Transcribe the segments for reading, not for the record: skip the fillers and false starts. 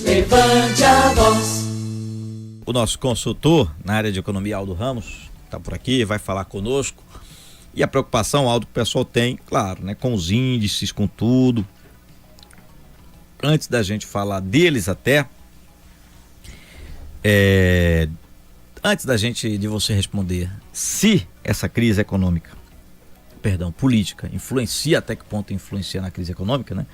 levante a voz. O nosso consultor na área de economia, Aldo Ramos, está por aqui, vai falar conosco. E a preocupação, Aldo, que o pessoal tem, claro, né, com os índices, com tudo. Antes da gente falar deles até, antes de você responder se essa crise política, influencia, até que ponto influencia na crise econômica, né?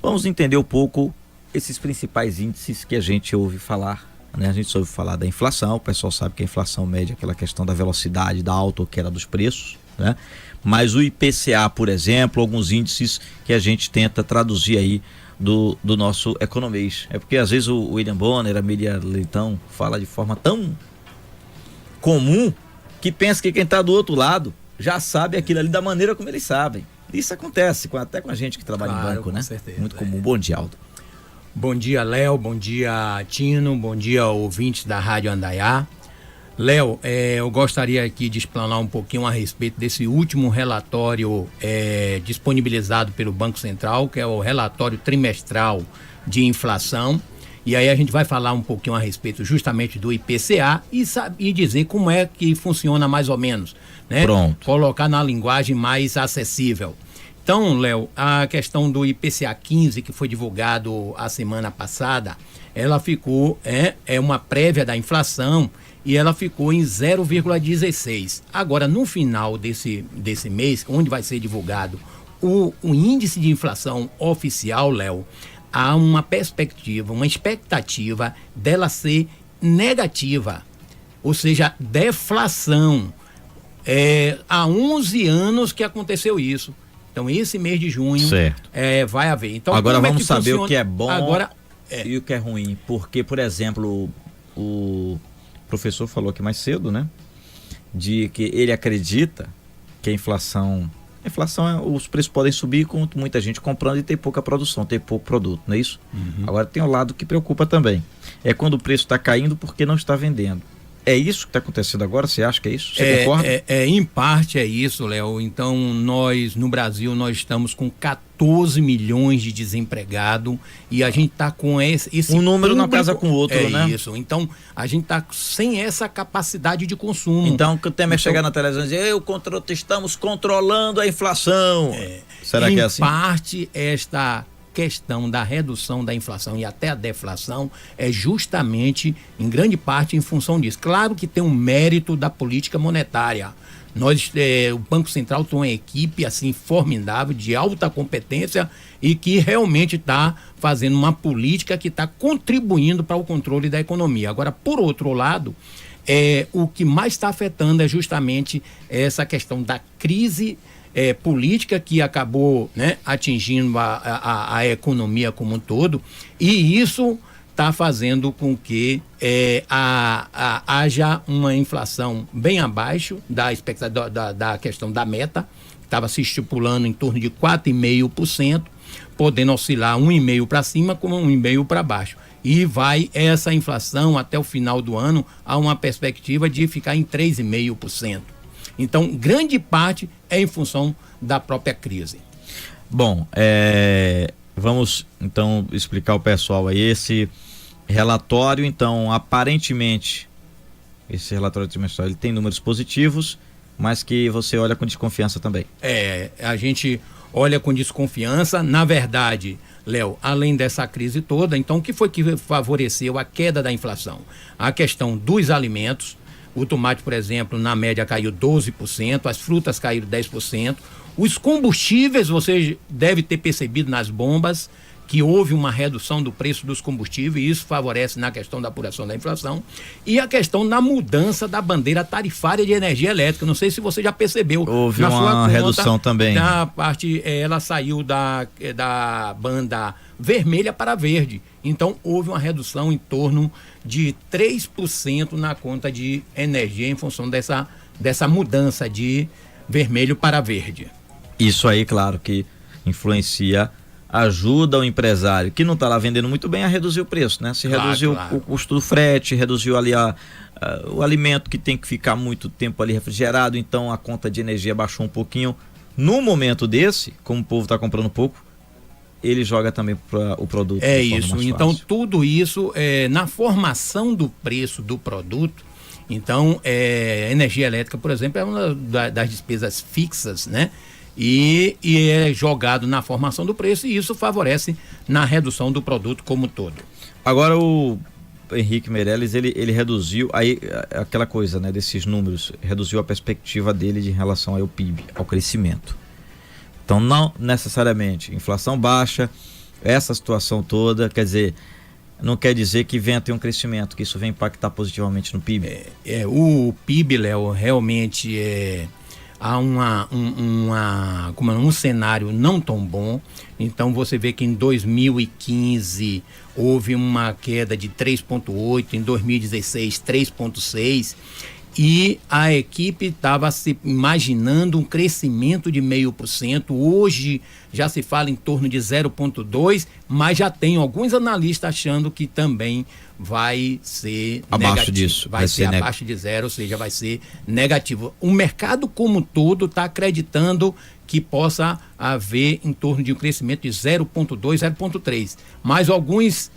Vamos entender um pouco esses principais índices que a gente ouve falar, né? A gente ouve falar da inflação, o pessoal sabe que a inflação mede aquela questão da velocidade, da alta ou queda dos preços, né? Mas o IPCA, por exemplo, alguns índices que a gente tenta traduzir aí do nosso economês. É porque às vezes o William Bonner, a Miriam Leitão fala de forma tão comum que pensa que quem está do outro lado já sabe aquilo ali da maneira como eles sabem. Isso acontece até com a gente que trabalha em banco, né? Certeza, muito comum. Bom dia, Aldo. Bom dia, Léo. Bom dia, Tino. Bom dia, ouvintes da Rádio Andaiá. Léo, eu gostaria aqui de explanar um pouquinho a respeito desse último relatório disponibilizado pelo Banco Central, que é o relatório trimestral de inflação. E aí a gente vai falar um pouquinho a respeito justamente do IPCA e dizer como é que funciona mais ou menos, né? Pronto. Colocar na linguagem mais acessível. Então, Léo, a questão do IPCA 15, que foi divulgado a semana passada, ela ficou, uma prévia da inflação, e ela ficou em 0,16. Agora, no final desse mês, onde vai ser divulgado o índice de inflação oficial, Léo, há uma perspectiva, uma expectativa dela ser negativa, ou seja, deflação. Há 11 anos que aconteceu isso. Então, esse mês de junho vai haver. Então, agora vamos saber o que é bom e o que é ruim. Porque, por exemplo, o professor falou aqui mais cedo, né? De que ele acredita que a inflação os preços podem subir com muita gente comprando e ter pouca produção, ter pouco produto, não é isso? Uhum. Agora tem um lado que preocupa também. É quando o preço está caindo porque não está vendendo. É isso que está acontecendo agora? Você acha que é isso? Você concorda? Em parte é isso, Léo. Então, nós, no Brasil, nós estamos com 14 milhões de desempregados e a gente está com esse um número público, não casa com o outro, né? É isso. Então, a gente está sem essa capacidade de consumo. Então, que o tema é chegar na televisão e dizer, estamos controlando a inflação. Será que é assim? Em parte, esta questão da redução da inflação e até a deflação é justamente, em grande parte, em função disso. Claro que tem um mérito da política monetária. O Banco Central tem uma equipe assim formidável, de alta competência e que realmente está fazendo uma política que está contribuindo para o controle da economia. Agora, por outro lado, o que mais está afetando é justamente essa questão da crise política que acabou, né, atingindo a economia como um todo, e isso está fazendo com que haja uma inflação bem abaixo da expectativa da questão da meta, que estava se estipulando em torno de 4,5%, podendo oscilar 1,5% para cima como 1,5% para baixo. E vai essa inflação até o final do ano a uma perspectiva de ficar em 3,5%. Então, grande parte é em função da própria crise. Bom, vamos então explicar ao pessoal aí esse relatório. Então, aparentemente, esse relatório trimestral ele tem números positivos, mas que você olha com desconfiança também. A gente olha com desconfiança. Na verdade, Léo, além dessa crise toda, então o que foi que favoreceu a queda da inflação? A questão dos alimentos. O tomate, por exemplo, na média caiu 12%, as frutas caíram 10%. Os combustíveis, você deve ter percebido nas bombas que houve uma redução do preço dos combustíveis, e isso favorece na questão da apuração da inflação. E a questão da mudança da bandeira tarifária de energia elétrica. Não sei se você já percebeu. Houve uma redução também. Na parte, ela saiu da banda vermelha para verde. Então, houve uma redução em torno de 3% na conta de energia em função dessa mudança de vermelho para verde. Isso aí, claro, que influencia, ajuda o empresário que não está lá vendendo muito bem a reduzir o preço, né? Se reduziu o custo do frete, reduziu ali o alimento que tem que ficar muito tempo ali refrigerado, então a conta de energia baixou um pouquinho. No momento desse, como o povo está comprando pouco, ele joga também para o produto. É isso. Então, tudo isso na formação do preço do produto. Então, energia elétrica, por exemplo, é uma das despesas fixas, né? E é jogado na formação do preço, e isso favorece na redução do produto como um todo. Agora, o Henrique Meirelles, ele reduziu aí aquela coisa, né, desses números, reduziu a perspectiva dele de relação ao PIB, ao crescimento. Então, não necessariamente inflação baixa, essa situação toda, quer dizer, não quer dizer que venha ter um crescimento, que isso venha impactar positivamente no PIB. O PIB, Léo, realmente há um cenário não tão bom. Então você vê que em 2015 houve uma queda de 3,8%, em 2016 3,6%, e a equipe estava se imaginando um crescimento de 0,5%. Hoje já se fala em torno de 0,2%, mas já tem alguns analistas achando que também vai ser abaixo negativo. Disso. Vai ser abaixo de 0%, ou seja, vai ser negativo. O mercado como um todo está acreditando que possa haver em torno de um crescimento de 0,2%, 0,3%. Mas alguns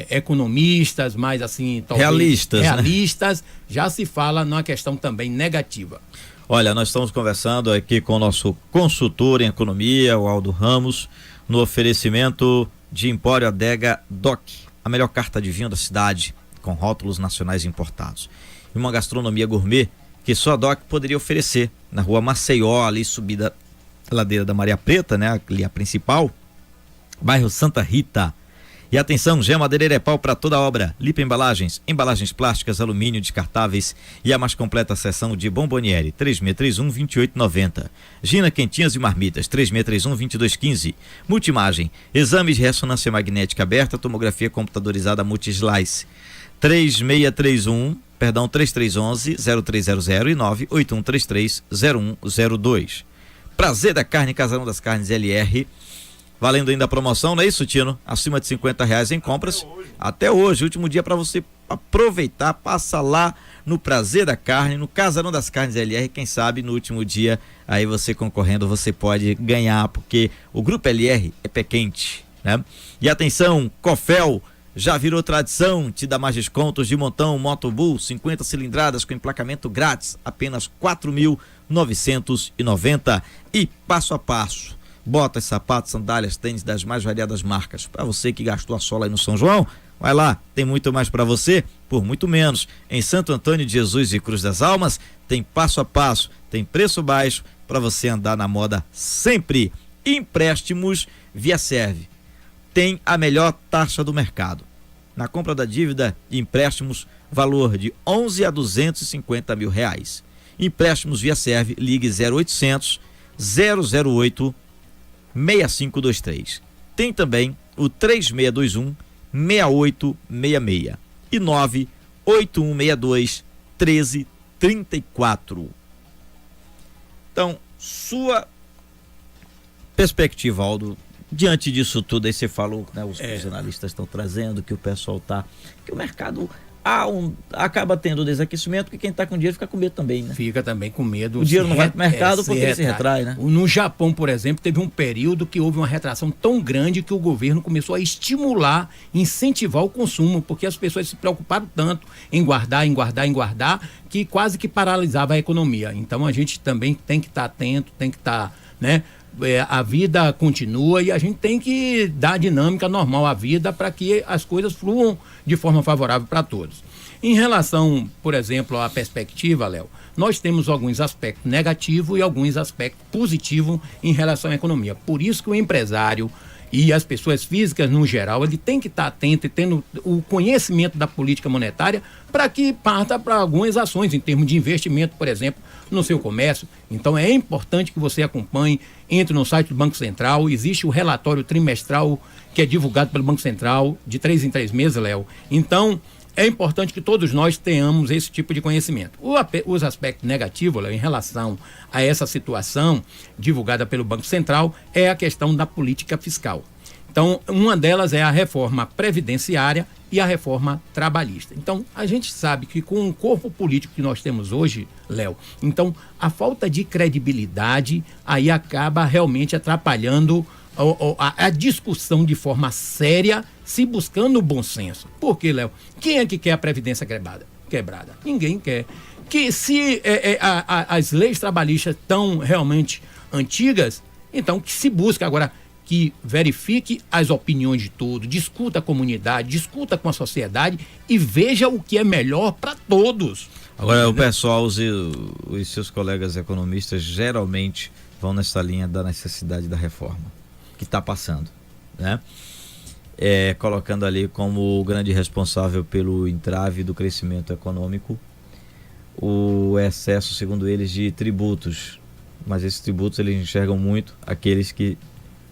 economistas, mais assim, talvez realistas, né? Já se fala numa questão também negativa. Olha, nós estamos conversando aqui com o nosso consultor em economia, o Aldo Ramos, no oferecimento de Empório Adega DOC, a melhor carta de vinho da cidade, com rótulos nacionais importados. E uma gastronomia gourmet que só a DOC poderia oferecer, na rua Maceió, ali subida a ladeira da Maria Preta, né, ali a principal, bairro Santa Rita. E atenção, Gé Madeireira é pau para toda obra. Lipa Embalagens, embalagens plásticas, alumínio, descartáveis e a mais completa seção de Bomboniere, 3631-2890. Gina Quentinhas e Marmitas, 3631-2215. Multimagem, exames de ressonância magnética aberta, tomografia computadorizada Multislice, 3311-0300 e 98133-0102. Prazer da Carne, Casarão das Carnes LR, valendo ainda a promoção, não é isso, Tino? Acima de R$50 em compras. Até hoje, último dia para você aproveitar, passa lá no Prazer da Carne, no Casarão das Carnes LR, quem sabe no último dia, aí você concorrendo, você pode ganhar, porque o Grupo LR é pé quente, né? E atenção, Cofel já virou tradição, te dá mais descontos de montão, Motobull, 50 cilindradas com emplacamento grátis, apenas R$4.990 e passo a passo. Botas, sapatos, sandálias, tênis das mais variadas marcas. Para você que gastou a sola aí no São João, vai lá, tem muito mais para você por muito menos. Em Santo Antônio de Jesus e Cruz das Almas, tem passo a passo, tem preço baixo para você andar na moda sempre. Empréstimos via Serve. Tem a melhor taxa do mercado. Na compra da dívida de empréstimos, valor de 11 a 250 mil reais. Empréstimos via Serve, ligue 0800 008 6523. Tem também o 3621 6866 e 98162 1334. Então, sua perspectiva, Aldo, diante disso tudo aí você falou, né, os analistas estão trazendo que o pessoal que o mercado acaba tendo desaquecimento, porque quem está com dinheiro fica com medo também, né? Fica também com medo. O dinheiro não vai para o mercado porque ele se retrai, né? No Japão, por exemplo, teve um período que houve uma retração tão grande que o governo começou a estimular, incentivar o consumo, porque as pessoas se preocuparam tanto em guardar, que quase que paralisava a economia. Então a gente também tem que estar atento, tem que estar, né? A vida continua e a gente tem que dar dinâmica normal à vida para que as coisas fluam de forma favorável para todos. Em relação, por exemplo, à perspectiva, Léo, nós temos alguns aspectos negativos e alguns aspectos positivos em relação à economia. Por isso que o empresário e as pessoas físicas, no geral, ele tem que estar atento e tendo o conhecimento da política monetária para que parta para algumas ações em termos de investimento, por exemplo, no seu comércio. Então é importante que você acompanhe, entre no site do Banco Central, existe o relatório trimestral que é divulgado pelo Banco Central de 3 em 3 meses, Léo. Então é importante que todos nós tenhamos esse tipo de conhecimento. Os aspectos negativos, Léo, em relação a essa situação divulgada pelo Banco Central é a questão da política fiscal. Então, uma delas é a reforma previdenciária e a reforma trabalhista. Então, a gente sabe que com o corpo político que nós temos hoje, Léo, então a falta de credibilidade aí acaba realmente atrapalhando a discussão de forma séria, se buscando o bom senso. Por quê, Léo? Quem é que quer a Previdência quebrada? Ninguém quer. Que se as leis trabalhistas estão realmente antigas, então que se busca agora que verifique as opiniões de todos, discuta a comunidade, discuta com a sociedade e veja o que é melhor para todos. Agora, o pessoal, os seus colegas economistas geralmente vão nessa linha da necessidade da reforma que está passando, né? Colocando ali como o grande responsável pelo entrave do crescimento econômico o excesso, segundo eles, de tributos. Mas esses tributos eles enxergam muito aqueles que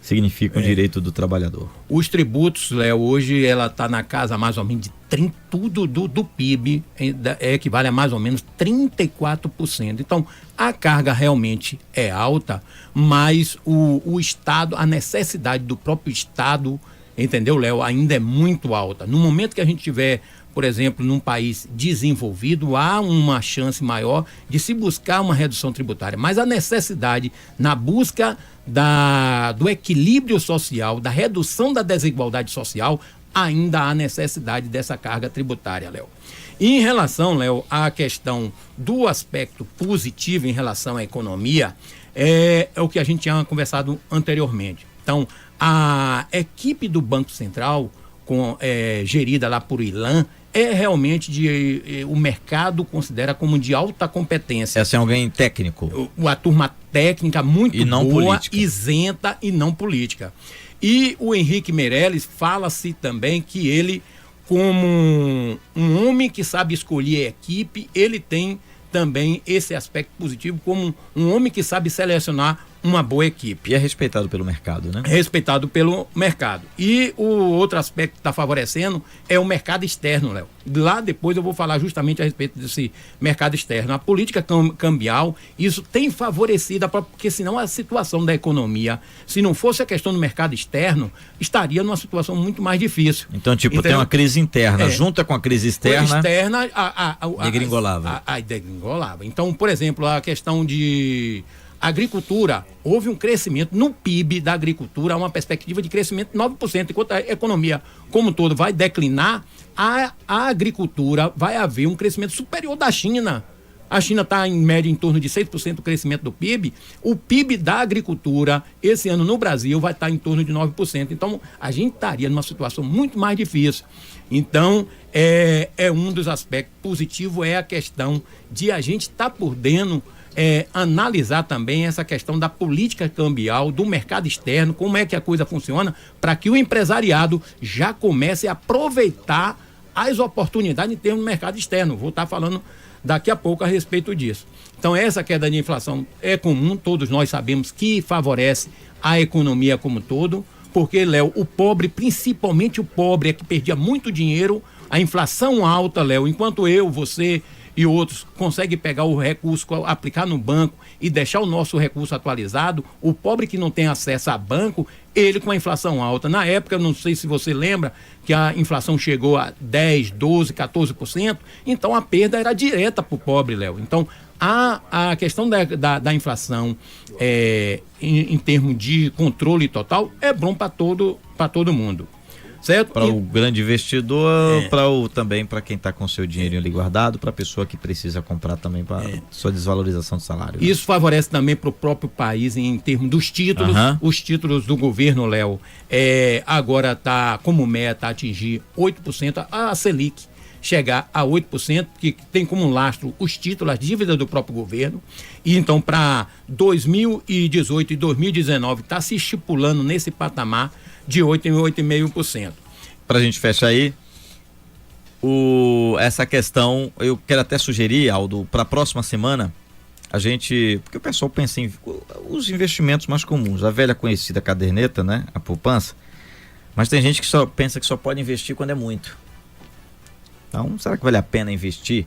significam o direito do trabalhador. Os tributos, Léo, hoje ela está na casa mais ou menos de 30, tudo do PIB equivale a mais ou menos 34%. Então, a carga realmente é alta, mas o Estado, a necessidade do próprio Estado, entendeu, Léo, ainda é muito alta. No momento que a gente tiver, por exemplo, num país desenvolvido, há uma chance maior de se buscar uma redução tributária. Mas a necessidade na busca do equilíbrio social, da redução da desigualdade social, ainda há necessidade dessa carga tributária, Léo. E em relação, Léo, à questão do aspecto positivo em relação à economia, é o que a gente tinha conversado anteriormente. Então, a equipe do Banco Central, gerida lá por Ilan, realmente o mercado considera como de alta competência. Essa é alguém técnico. A turma técnica muito e não boa, política. Isenta e não política. E o Henrique Meirelles fala-se também que ele, como um homem que sabe escolher a equipe, ele tem também esse aspecto positivo como um homem que sabe selecionar uma boa equipe. E é respeitado pelo mercado, né? Respeitado pelo mercado. E o outro aspecto que está favorecendo é o mercado externo, Léo. Lá depois eu vou falar justamente a respeito desse mercado externo. A política cambial, isso tem favorecido, porque senão a situação da economia, se não fosse a questão do mercado externo, estaria numa situação muito mais difícil. Então, tem uma crise interna, junta com a crise externa, degringolava. Degringolava. Então, por exemplo, a questão de agricultura, houve um crescimento no PIB da agricultura, uma perspectiva de crescimento de 9%, enquanto a economia como um todo vai declinar, a agricultura vai haver um crescimento superior da China. A China está em média em torno de 6% do crescimento do PIB. O PIB da agricultura, esse ano no Brasil, vai estar em torno de 9%. Então, a gente estaria numa situação muito mais difícil. Então, um dos aspectos positivos é a questão de a gente estar por dentro, analisar também essa questão da política cambial, do mercado externo, como é que a coisa funciona, para que o empresariado já comece a aproveitar as oportunidades em termos do mercado externo. Vou estar falando daqui a pouco a respeito disso. Então, essa queda de inflação é comum, todos nós sabemos que favorece a economia como um todo, porque, Léo, o pobre, principalmente o pobre, é que perdia muito dinheiro, a inflação alta, Léo, enquanto você e outros conseguem pegar o recurso, aplicar no banco e deixar o nosso recurso atualizado, o pobre que não tem acesso a banco, ele com a inflação alta. Na época, não sei se você lembra, que a inflação chegou a 10, 12, 14%, então a perda era direta para o pobre, Léo. Então, a questão da inflação em termos de controle total é bom para todo mundo. Para o grande investidor, também para quem está com seu dinheiro ali guardado, para a pessoa que precisa comprar também para sua desvalorização do salário. Né? Isso favorece também para o próprio país em termos dos títulos. Os títulos do governo, Léo, agora está como meta atingir 8%, a Selic chegar a 8%, que tem como lastro os títulos, as dívidas do próprio governo. E então, para 2018 e 2019, está se estipulando nesse patamar de 8% em 8,5%. Para a gente fechar aí, essa questão, eu quero até sugerir, Aldo, para a próxima semana, porque o pessoal pensa em os investimentos mais comuns, a velha conhecida caderneta, né, a poupança, mas tem gente que só pensa que só pode investir quando é muito. Então, será que vale a pena investir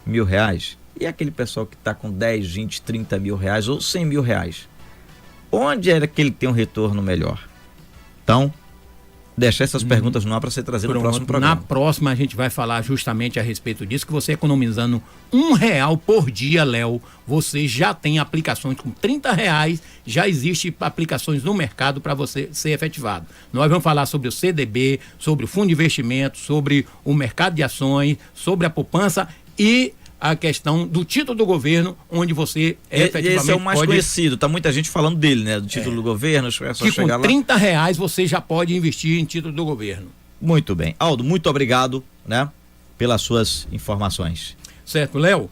R$1.000? E aquele pessoal que está com 10, 20, 30 mil reais ou 100 mil reais? Onde é que ele tem um retorno melhor? Então, deixar essas perguntas no ar para ser trazido no próximo programa. Na próxima a gente vai falar justamente a respeito disso, que você economizando R$1 por dia, Léo, você já tem aplicações com R$30, já existe aplicações no mercado para você ser efetivado. Nós vamos falar sobre o CDB, sobre o fundo de investimento, sobre o mercado de ações, sobre a poupança e a questão do título do governo, onde você efetivamente esse é o mais conhecido, tá muita gente falando dele, né? Do título do governo, é só que chegar com lá. R$30 você já pode investir em título do governo. Muito bem. Aldo, muito obrigado, né? Pelas suas informações. Certo, Léo?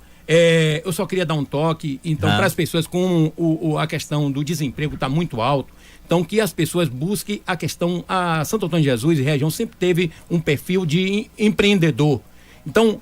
Eu só queria dar um toque, então, para as pessoas com a questão do desemprego está muito alto, então que as pessoas busquem a questão, a Santo Antônio de Jesus e região sempre teve um perfil de empreendedor. Então,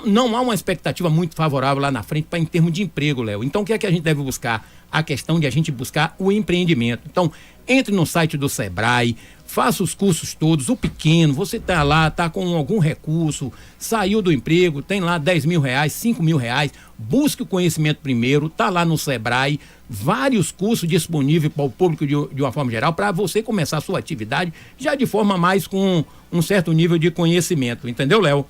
não há uma expectativa muito favorável lá na frente em termos de emprego, Léo. Então, o que é que a gente deve buscar? A questão de a gente buscar o empreendimento. Então, entre no site do Sebrae, faça os cursos todos, o pequeno, você está lá, está com algum recurso, saiu do emprego, tem lá R$10.000, R$5.000, busque o conhecimento primeiro, está lá no Sebrae, vários cursos disponíveis para o público de uma forma geral, para você começar a sua atividade já de forma mais com um certo nível de conhecimento, entendeu, Léo?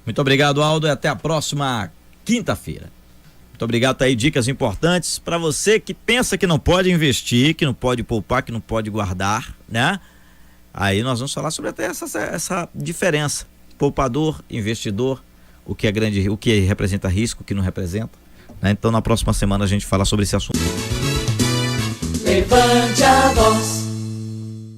Muito obrigado, Aldo, e até a próxima quinta-feira. Muito obrigado, tá aí dicas importantes para você que pensa que não pode investir, que não pode poupar, que não pode guardar, né? Aí nós vamos falar sobre até essa diferença, poupador, investidor, o que é grande, o que representa risco, o que não representa, né? Então na próxima semana a gente fala sobre esse assunto. Levante a voz.